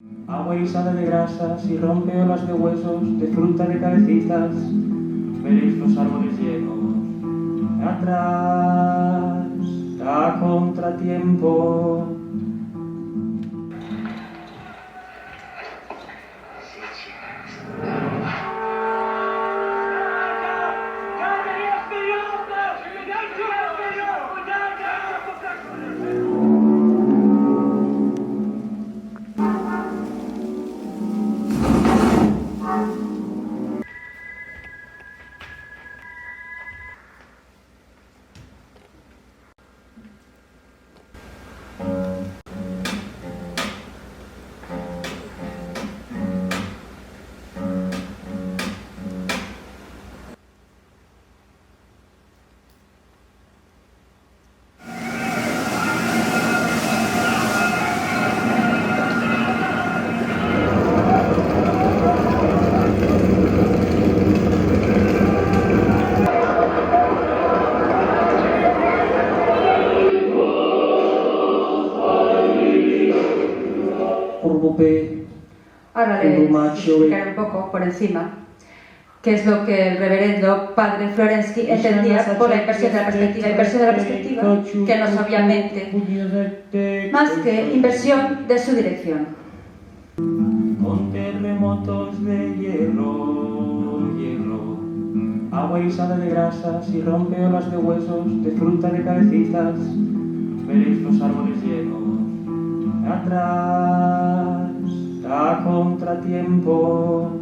Agua guisada de grasas y rompeolas de huesos, de fruta de cabecitas, veréis los árboles llenos. Atrás, a contratiempo. Ahora les explicaré un poco por encima qué es lo que el reverendo padre Florensky entendía por la inversión de la perspectiva. Inversión de la perspectiva que no es obviamente más que inversión de su dirección. Con terremotos de hierro, agua guisada de grasas y rompeolas de huesos, de fruta de cabecitas, veréis los árboles llenos. Atrás, a contratiempo.